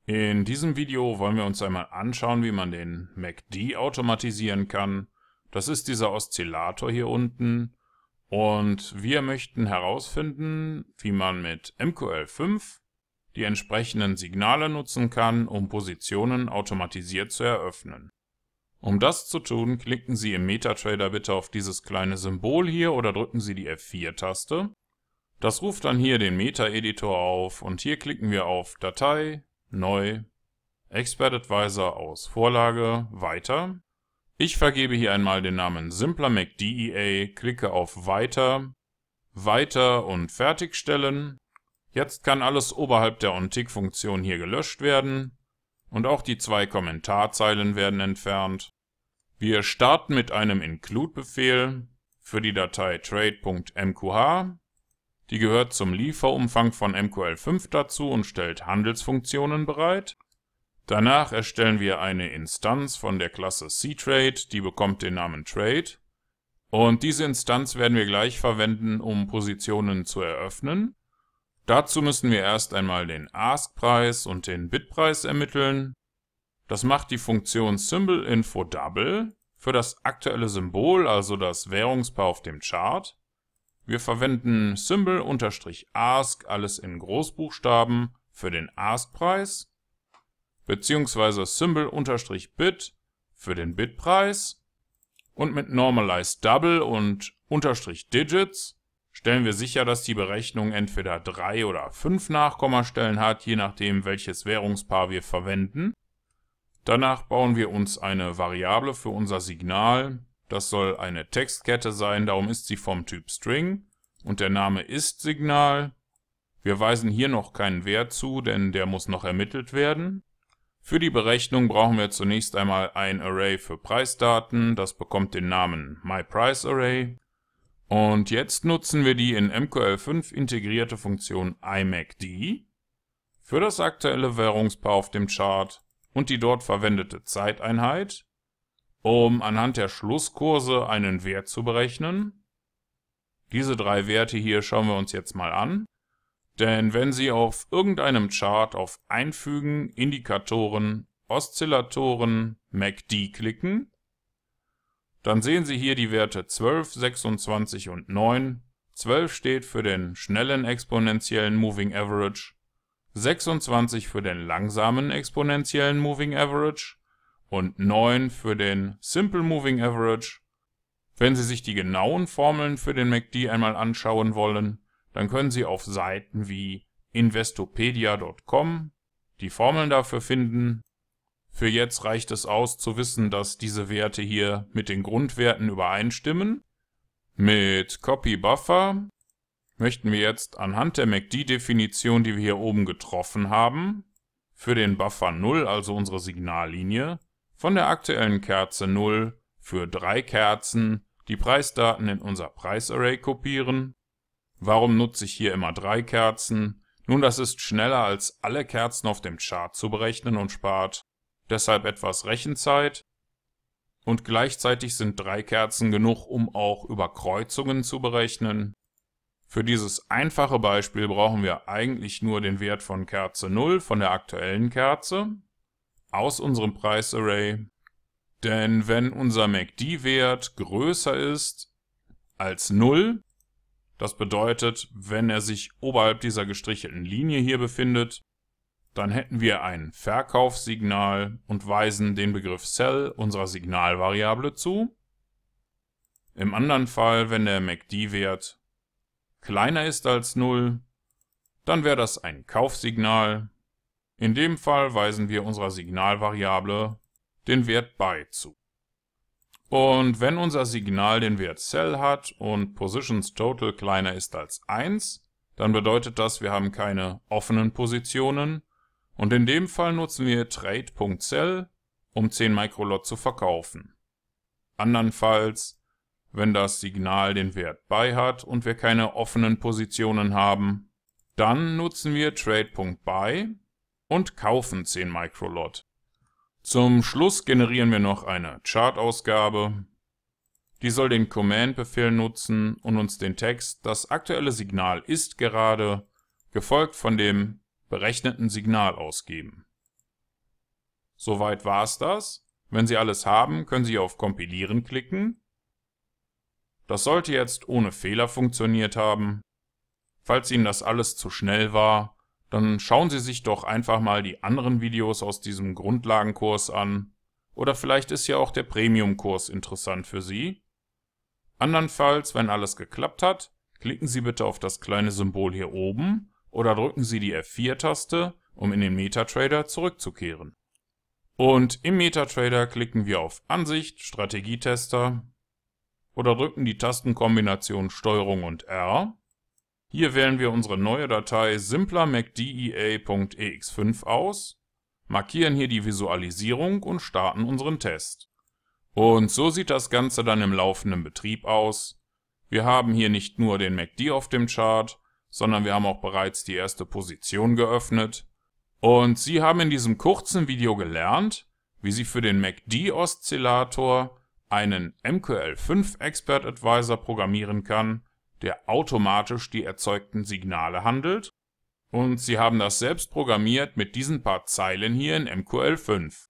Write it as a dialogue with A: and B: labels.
A: In diesem Video wollen wir uns einmal anschauen, wie man den MACD automatisieren kann. Das ist dieser Oszillator hier unten und wir möchten herausfinden, wie man mit MQL5 die entsprechenden Signale nutzen kann, um Positionen automatisiert zu eröffnen. Um das zu tun, klicken Sie im MetaTrader bitte auf dieses kleine Symbol hier oder drücken Sie die F4-Taste. Das ruft dann hier den Meta-Editor auf und hier klicken wir auf Datei, Neu, Expert Advisor aus Vorlage, Weiter. Ich vergebe hier einmal den Namen Simpler MACD-EA, klicke auf Weiter, Weiter und Fertigstellen. Jetzt kann alles oberhalb der OnTick-Funktion hier gelöscht werden und auch die 2 Kommentarzeilen werden entfernt. Wir starten mit einem Include-Befehl für die Datei trade.mqh. Die gehört zum Lieferumfang von MQL5 dazu und stellt Handelsfunktionen bereit. Danach erstellen wir eine Instanz von der Klasse cTrade, die bekommt den Namen Trade. Und diese Instanz werden wir gleich verwenden, um Positionen zu eröffnen. Dazu müssen wir erst einmal den Ask-Preis und den Bid-Preis ermitteln. Das macht die Funktion SymbolInfo-Double für das aktuelle Symbol, also das Währungspaar auf dem Chart. Wir verwenden Symbol-Ask, alles in Großbuchstaben, für den Ask-Preis, beziehungsweise Symbol-Bid für den Bid-Preis. Und mit Normalized Double und Digits stellen wir sicher, dass die Berechnung entweder 3 oder 5 Nachkommastellen hat, je nachdem welches Währungspaar wir verwenden. Danach bauen wir uns eine Variable für unser Signal. Das soll eine Textkette sein, darum ist sie vom Typ String und der Name ist Signal. Wir weisen hier noch keinen Wert zu, denn der muss noch ermittelt werden. Für die Berechnung brauchen wir zunächst einmal ein Array für Preisdaten, das bekommt den Namen MyPriceArray. Und jetzt nutzen wir die in MQL5 integrierte Funktion iMACD für das aktuelle Währungspaar auf dem Chart und die dort verwendete Zeiteinheit, um anhand der Schlusskurse einen Wert zu berechnen. Diese 3 Werte hier schauen wir uns jetzt mal an. Denn wenn Sie auf irgendeinem Chart auf Einfügen, Indikatoren, Oszillatoren, MACD klicken, dann sehen Sie hier die Werte 12, 26 und 9. 12 steht für den schnellen exponentiellen Moving Average, 26 für den langsamen exponentiellen Moving Average und 9 für den Simple Moving Average. Wenn Sie sich die genauen Formeln für den MACD einmal anschauen wollen, dann können Sie auf Seiten wie investopedia.com die Formeln dafür finden. Für jetzt reicht es aus zu wissen, dass diese Werte hier mit den Grundwerten übereinstimmen. Mit Copy Buffer möchten wir jetzt anhand der MACD-Definition, die wir hier oben getroffen haben, für den Buffer 0, also unsere Signallinie, von der aktuellen Kerze 0 für 3 Kerzen die Preisdaten in unser Preisarray kopieren. Warum nutze ich hier immer 3 Kerzen? Nun, das ist schneller als alle Kerzen auf dem Chart zu berechnen und spart deshalb etwas Rechenzeit. Und gleichzeitig sind 3 Kerzen genug, um auch Überkreuzungen zu berechnen. Für dieses einfache Beispiel brauchen wir eigentlich nur den Wert von Kerze 0 von der aktuellen Kerze aus unserem Preisarray. Denn wenn unser MACD-Wert größer ist als 0, das bedeutet, wenn er sich oberhalb dieser gestrichelten Linie hier befindet, dann hätten wir ein Verkaufssignal und weisen den Begriff Sell unserer Signalvariable zu. Im anderen Fall, wenn der MACD-Wert kleiner ist als 0, dann wäre das ein Kaufsignal. In dem Fall weisen wir unserer Signalvariable den Wert Buy zu. Und wenn unser Signal den Wert Sell hat und Positions Total kleiner ist als 1, dann bedeutet das, wir haben keine offenen Positionen. Und in dem Fall nutzen wir Trade.Sell, um 10 Microlot zu verkaufen. Andernfalls, wenn das Signal den Wert Buy hat und wir keine offenen Positionen haben, dann nutzen wir Trade.Buy und kaufen 10 Microlot. Zum Schluss generieren wir noch eine Chart-Ausgabe. Die soll den Command-Befehl nutzen und uns den Text "Das aktuelle Signal ist gerade" gefolgt von dem berechneten Signal ausgeben. Soweit war's das. Wenn Sie alles haben, können Sie auf Kompilieren klicken. Das sollte jetzt ohne Fehler funktioniert haben. Falls Ihnen das alles zu schnell war, dann schauen Sie sich doch einfach mal die anderen Videos aus diesem Grundlagenkurs an. Oder vielleicht ist ja auch der Premium-Kurs interessant für Sie. Andernfalls, wenn alles geklappt hat, klicken Sie bitte auf das kleine Symbol hier oben oder drücken Sie die F4-Taste, um in den MetaTrader zurückzukehren. Und im MetaTrader klicken wir auf Ansicht, Strategietester oder drücken die Tastenkombination STRG und R. Hier wählen wir unsere neue Datei simplermacdea.ex5 aus, markieren hier die Visualisierung und starten unseren Test. Und so sieht das Ganze dann im laufenden Betrieb aus. Wir haben hier nicht nur den MACD auf dem Chart, sondern wir haben auch bereits die erste Position geöffnet. Und Sie haben in diesem kurzen Video gelernt, wie Sie für den MACD-Oszillator einen MQL5 Expert Advisor programmieren kann, der automatisch die erzeugten Signale handelt. Und Sie haben das selbst programmiert mit diesen paar Zeilen hier in MQL5.